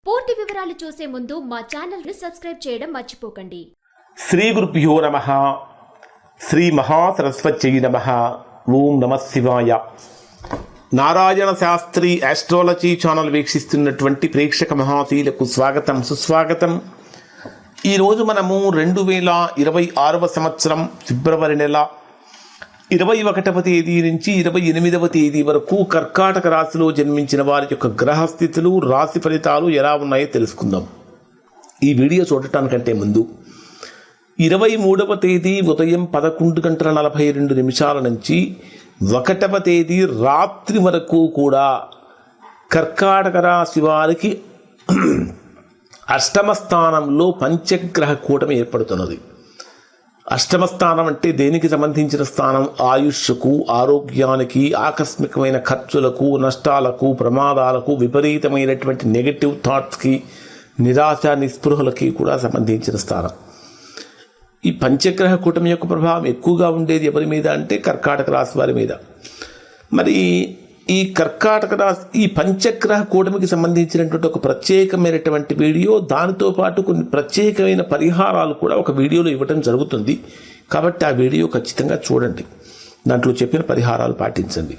పూర్తి వివరాలు చూసే ముందు మా ఛానల్ ని సబ్స్క్రైబ్ చేయడం మర్చిపోకండి. శ్రీ గురుభ్యో నమః. శ్రీ మహాసరస్వత్యై నమః. ఓం నమః శివాయ. నారాయణ శాస్త్రి ఆస్ట్రాలజీ ఛానల్ వీక్షిస్తున్నటువంటి ప్రేక్షక మహాశీలకు స్వాగతం సుస్వాగతం. ఈరోజు మనము 2026 సంవత్సరం ఫిబ్రవరి నెల 21వ తేదీ నుంచి 28వ తేదీ వరకు కర్కాటక రాశిలో జన్మించిన వారి యొక్క గ్రహస్థితులు రాశి ఫలితాలు ఎలా ఉన్నాయో తెలుసుకుందాం. ఈ వీడియో చూడటానికంటే ముందు 23వ తేదీ ఉదయం 11:42 నుంచి 1వ తేదీ రాత్రి వరకు కూడా కర్కాటక రాశి వారికి అష్టమ స్థానంలో పంచగ్రహ కూటమి ఏర్పడుతున్నది. అష్టమ స్థానం అంటే దేనికి సంబంధించిన స్థానం? ఆయుష్కు, ఆరోగ్యానికి, ఆకస్మికమైన ఖర్చులకు, నష్టాలకు, ప్రమాదాలకు, విపరీతమైనటువంటి నెగటివ్ థాట్స్కి, నిరాశ నిస్పృహలకి కూడా సంబంధించిన స్థానం. ఈ పంచగ్రహ కూటమి యొక్క ప్రభావం ఎక్కువగా ఉండేది ఎవరి మీద అంటే కర్కాటక రాశి వారి మీద. మరి ఈ కర్కాటక రాశి ఈ పంచగ్రహ కూటమికి సంబంధించినటువంటి ఒక ప్రత్యేకమైనటువంటి వీడియో, దానితో పాటు కొన్ని ప్రత్యేకమైన పరిహారాలు కూడా ఒక వీడియోలో ఇవ్వడం జరుగుతుంది. కాబట్టి ఆ వీడియో ఖచ్చితంగా చూడండి, దాంట్లో చెప్పిన పరిహారాలు పాటించండి.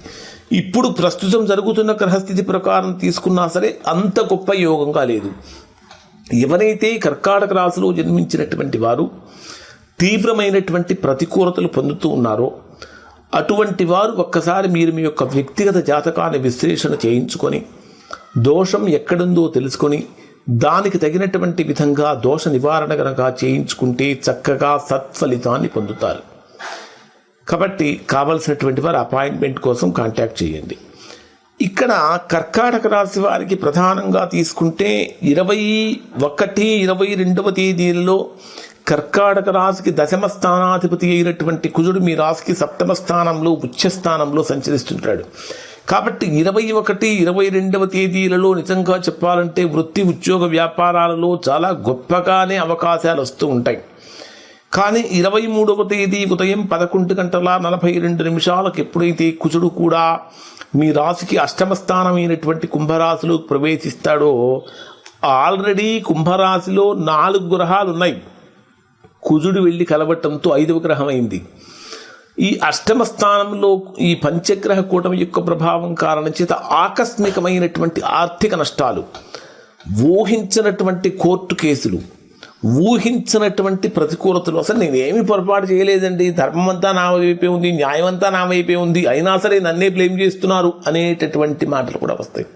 ఇప్పుడు ప్రస్తుతం జరుగుతున్న గ్రహస్థితి ప్రకారం తీసుకున్నా సరే అంత గొప్ప యోగంగా లేదు. ఎవరైతే కర్కాటక రాశిలో జన్మించినటువంటి వారు తీవ్రమైనటువంటి ప్రతికూలతలు పొందుతూ ఉన్నారో అటువంటి వారు ఒక్కసారి మీరు మీ యొక్క వ్యక్తిగత జాతకాన్ని విశ్లేషణ చేయించుకొని దోషం ఎక్కడుందో తెలుసుకొని దానికి తగినటువంటి విధంగా దోష నివారణ కనుక చేయించుకుంటే చక్కగా సత్ఫలితాన్ని పొందుతారు. కాబట్టి కావలసినటువంటి వారు అపాయింట్మెంట్ కోసం కాంటాక్ట్ చేయండి. ఇక్కడ కర్కాటక రాశి వారికి ప్రధానంగా తీసుకుంటే 21, 22వ తేదీలలో కర్కాటక రాశికి దశమ స్థానాధిపతి అయినటువంటి కుజుడు మీ రాశికి సప్తమ స్థానంలో ఉచ్చస్థానంలో సంచరిస్తుంటాడు. కాబట్టి 21, 22వ తేదీలలో నిజంగా చెప్పాలంటే వృత్తి, ఉద్యోగ, వ్యాపారాలలో చాలా గొప్పగానే అవకాశాలు వస్తూ ఉంటాయి. కానీ 23వ తేదీ ఉదయం 11:42 ఎప్పుడైతే కుజుడు కూడా మీ రాశికి అష్టమ స్థానమైనటువంటి కుంభరాశిలో ప్రవేశిస్తాడో, ఆల్రెడీ కుంభరాశిలో 4 గ్రహాలు ఉన్నాయి. కుజుడు వెళ్ళి కలవటంతో 5వ గ్రహం అయింది. ఈ అష్టమ స్థానంలో ఈ పంచగ్రహ కూటమి యొక్క ప్రభావం కారణం చేత ఆకస్మికమైనటువంటి ఆర్థిక నష్టాలు, ఊహించినటువంటి కోర్టు కేసులు, ఊహించినటువంటి ప్రతికూలతలు. అసలు నేనేమి పొరపాటు చేయలేదండి, ధర్మం అంతా నా వైపే ఉంది, న్యాయం అంతా నా వైపే ఉంది, అయినా సరే నన్నే బ్లేమ్ చేస్తున్నారు అనేటటువంటి మాటలు కూడా వస్తాయి.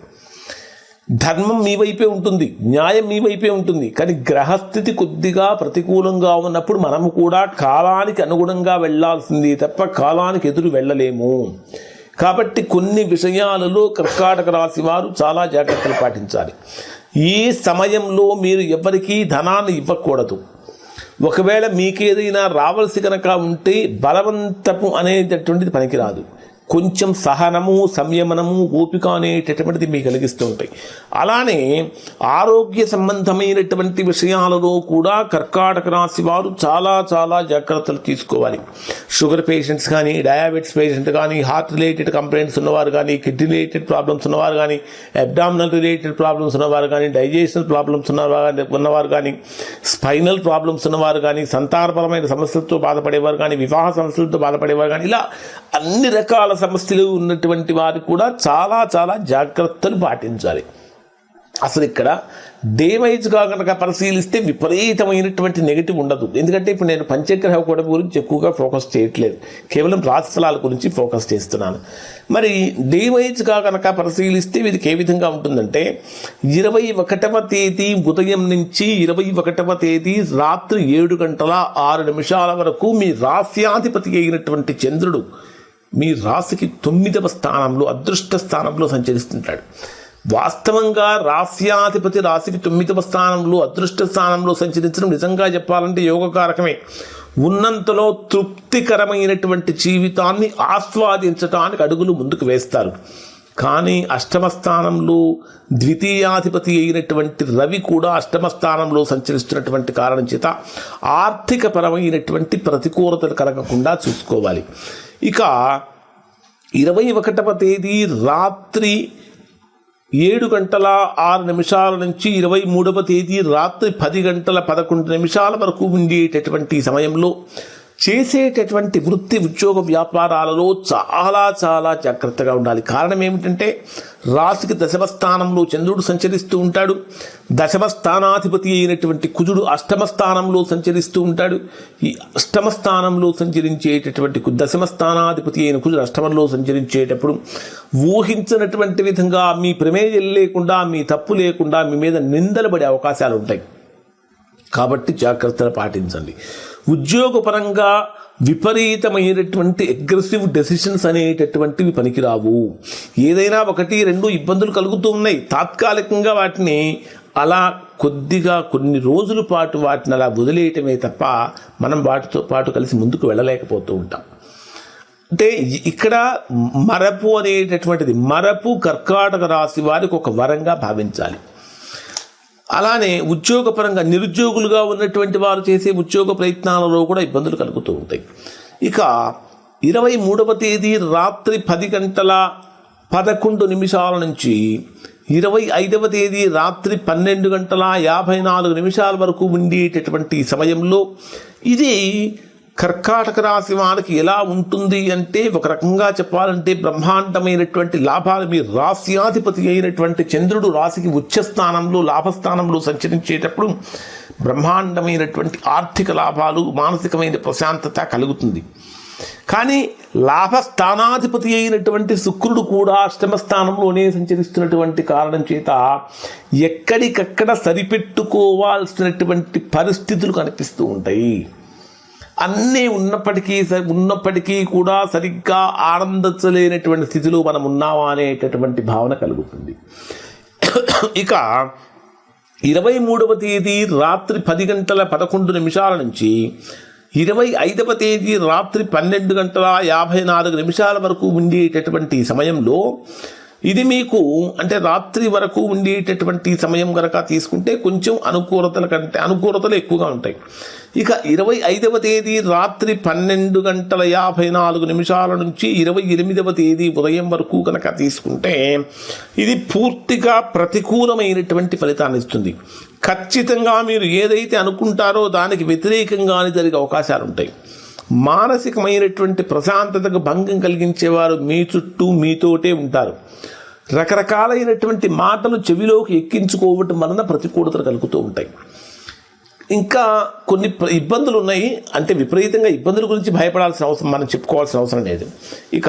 ధర్మం మీ వైపే ఉంటుంది, న్యాయం మీ వైపే ఉంటుంది. కానీ గ్రహస్థితి కొద్దిగా ప్రతికూలంగా ఉన్నప్పుడు మనము కూడా కాలానికి అనుగుణంగా వెళ్లాల్సింది తప్ప కాలానికి ఎదురు వెళ్ళలేము. కాబట్టి కొన్ని విషయాలలో కర్కాటక రాశి వారు చాలా జాగ్రత్తలు పాటించాలి. ఈ సమయంలో మీరు ఎవరికీ ధనాన్ని ఇవ్వకూడదు. ఒకవేళ మీకేదైనా రావాల్సి కనుక ఉంటే బలవంతపు అనేటటువంటిది పనికిరాదు. కొంచెం సహనము, సంయమనము, ఓపిక అనేటటువంటిది మీకు కలిగిస్తూ ఉంటాయి. అలానే ఆరోగ్య సంబంధమైనటువంటి విషయాలలో కూడా కర్కాటక రాశి వారు చాలా చాలా జాగ్రత్తలు తీసుకోవాలి. షుగర్ పేషెంట్స్ కానీ, డయాబెటీస్ పేషెంట్ కానీ, హార్ట్ రిలేటెడ్ కంప్లైంట్స్ ఉన్నవారు కానీ, కిడ్నీ రిలేటెడ్ ప్రాబ్లమ్స్ ఉన్నవారు కానీ, అబ్డామినల్ రిలేటెడ్ ప్రాబ్లమ్స్ ఉన్నవారు కానీ, డైజెషన్ ప్రాబ్లమ్స్ ఉన్నవారు కానీ, స్పైనల్ ప్రాబ్లమ్స్ ఉన్నవారు కానీ, సంతానపరమైన సమస్యలతో బాధపడేవారు కానీ, వివాహ సమస్యలతో బాధపడేవారు కానీ, ఇలా అన్ని రకాల సమస్యలు ఉన్నటువంటి వారు కూడా చాలా చాలా జాగ్రత్తలు పాటించాలి. అసలు ఇక్కడ డే వైజ్గా కనుక పరిశీలిస్తే విపరీతమైనటువంటి నెగిటివ్ ఉండదు. ఎందుకంటే ఇప్పుడు నేను పంచగ్రహ కూటమి గురించి ఎక్కువగా ఫోకస్ చేయట్లేదు, కేవలం రాశిఫలాల గురించి ఫోకస్ చేస్తున్నాను. మరి డే వైజ్గా కనుక పరిశీలిస్తే వీరికి ఏ విధంగా ఉంటుందంటే 21వ తేదీ ఉదయం నుంచి 21వ తేదీ రాత్రి 7:06 వరకు మీ రాశ్యాధిపతి అయినటువంటి చంద్రుడు మీ రాశికి 9వ స్థానంలో అదృష్ట స్థానంలో సంచరిస్తుంటాడు. వాస్తవంగా రాశ్యాధిపతి రాశికి 9వ స్థానంలో అదృష్ట స్థానంలో సంచరించడం నిజంగా చెప్పాలంటే యోగకారకమే. ఉన్నంతలో తృప్తికరమైనటువంటి జీవితాన్ని ఆస్వాదించడానికి అడుగులు ముందుకు వేస్తారు. కానీ అష్టమ స్థానంలో ద్వితీయాధిపతి అయినటువంటి రవి కూడా అష్టమ స్థానంలో సంచరిస్తున్నటువంటి కారణం చేత ఆర్థికపరమైనటువంటి ప్రతికూలతలు కలగకుండా చూసుకోవాలి. ఇక 21వ తేదీ రాత్రి 7:06 నుంచి 23వ తేదీ రాత్రి 10:11 వరకు ఉండేటటువంటి సమయంలో చేసేటటువంటి వృత్తి ఉద్యోగ వ్యాపారాలలో చాలా చాలా జాగ్రత్తగా ఉండాలి. కారణం ఏమిటంటే రాశికి దశమ స్థానంలో చంద్రుడు సంచరిస్తూ ఉంటాడు. దశమ స్థానాధిపతి అయినటువంటి కుజుడు అష్టమ స్థానంలో సంచరిస్తూ ఉంటాడు. ఈ అష్టమ స్థానంలో సంచరించేటటువంటి దశమ స్థానాధిపతి అయిన కుజుడు అష్టమంలో సంచరించేటప్పుడు ఊహించినటువంటి విధంగా మీ ప్రమేయం లేకుండా, మీ తప్పు లేకుండా మీ మీద నిందలు పడే అవకాశాలు ఉంటాయి. కాబట్టి జాగ్రత్తలు పాటించండి. ఉద్యోగపరంగా విపరీతమైనటువంటి అగ్రెసివ్ డెసిషన్స్ అనేటటువంటివి పనికిరావు. ఏదైనా 1-2 ఇబ్బందులు కలుగుతూ ఉన్నాయి. తాత్కాలికంగా వాటిని అలా కొద్దిగా కొన్ని రోజుల పాటు వాటిని అలా వదిలేయటమే తప్ప మనం వాటితో పాటు కలిసి ముందుకు వెళ్ళలేకపోతూ ఉంటాం. అంటే ఇక్కడ మరపు అనేటటువంటిది, మరపు కర్కాటక రాశి వారికి ఒక వరంగా భావించాలి. అలానే ఉద్యోగపరంగా నిరుద్యోగులుగా ఉన్నటువంటి వారు చేసే ఉద్యోగ ప్రయత్నాలలో కూడా ఇబ్బందులు కలుగుతూ ఉంటాయి. ఇక 23వ తేదీ రాత్రి 10:11 నుంచి 25వ తేదీ రాత్రి 12:54 వరకు ఉండేటటువంటి సమయంలో ఇది కర్కాటక రాశి వారికి ఎలా ఉంటుంది అంటే, ఒక రకంగా చెప్పాలంటే బ్రహ్మాండమైనటువంటి లాభాలు. మీ రాశ్యాధిపతి అయినటువంటి చంద్రుడు రాశికి ఉచ్చస్థానంలో లాభస్థానంలో సంచరించేటప్పుడు బ్రహ్మాండమైనటువంటి ఆర్థిక లాభాలు, మానసికమైన ప్రశాంతత కలుగుతుంది. కానీ లాభస్థానాధిపతి అయినటువంటి శుక్రుడు కూడా అష్టమ స్థానంలోనే సంచరిస్తున్నటువంటి కారణం చేత ఎక్కడికక్కడ సరిపెట్టుకోవాల్సినటువంటి పరిస్థితులు కనిపిస్తూ ఉంటాయి. అన్నీ ఉన్నప్పటికీ కూడా సరిగ్గా ఆనందించలేనటువంటి స్థితిలో మనం ఉన్నామా అనేటటువంటి భావన కలుగుతుంది. ఇక 23వ తేదీ రాత్రి 10:11 నుంచి 25వ తేదీ రాత్రి 12:54 వరకు ఉండేటటువంటి సమయంలో ఇది మీకు అంటే రాత్రి వరకు ఉండేటటువంటి సమయం కనుక తీసుకుంటే కొంచెం అనుకూలతలు ఎక్కువగా ఉంటాయి. ఇక 25వ తేదీ రాత్రి 12:54 నుంచి 28వ తేదీ ఉదయం వరకు కనుక తీసుకుంటే ఇది పూర్తిగా ప్రతికూలమైనటువంటి ఫలితాన్ని ఇస్తుంది. ఖచ్చితంగా మీరు ఏదైతే అనుకుంటారో దానికి వ్యతిరేకంగానే జరిగే అవకాశాలు ఉంటాయి. మానసికమైనటువంటి ప్రశాంతతకు భంగం కలిగించేవారు మీ చుట్టూ మీతోటే ఉంటారు. రకరకాలైనటువంటి మాటలు చెవిలోకి ఎక్కించుకోవటం వలన ప్రతికూలతలు కలుగుతూ ఉంటాయి. ఇంకా కొన్ని ఇబ్బందులు ఉన్నాయి. అంటే విపరీతంగా ఇబ్బందుల గురించి భయపడాల్సిన అవసరం, మనం చెప్పుకోవాల్సిన అవసరం లేదు. ఇక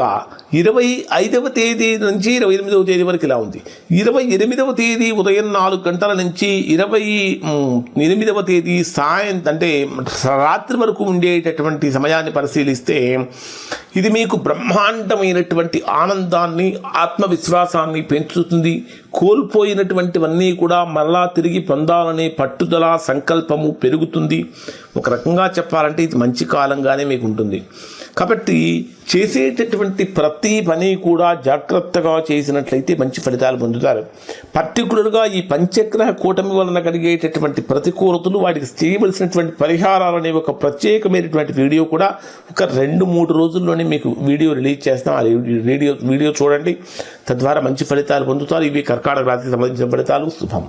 25వ తేదీ నుంచి 28వ తేదీ వరకు ఇలా ఉంది. 28వ తేదీ ఉదయం 4 గంటల నుంచి 28వ తేదీ అంటే రాత్రి వరకు ఉండేటటువంటి సమయాన్ని పరిశీలిస్తే ఇది మీకు బ్రహ్మాండమైనటువంటి ఆనందాన్ని, ఆత్మవిశ్వాసాన్ని పెంచుతుంది. కోల్పోయినటువంటివన్నీ కూడా మరలా తిరిగి పొందాలనే పట్టుదల, సంకల్పము పెరుగుతుంది. ఒక రకంగా చెప్పాలంటే ఇది మంచి కాలంగానే మీకు ఉంటుంది. కాబట్టి చేసేటటువంటి ప్రతి పని కూడా జాగ్రత్తగా చేసినట్లయితే మంచి ఫలితాలు పొందుతారు. పర్టికులర్గా ఈ పంచగ్రహ కూటమి వలన కలిగేటటువంటి ప్రతికూలతలు, వాటికి చేయవలసినటువంటి పరిహారాలు అనే ఒక ప్రత్యేకమైనటువంటి వీడియో కూడా ఒక 2-3 రోజుల్లోనే మీకు వీడియో రిలీజ్ చేస్తాం. ఆ వీడియో చూడండి, తద్వారా మంచి ఫలితాలు పొందుతారు. ఇవి కర్కాటక రాశికి సంబంధించిన ఫలితాలు. శుభం.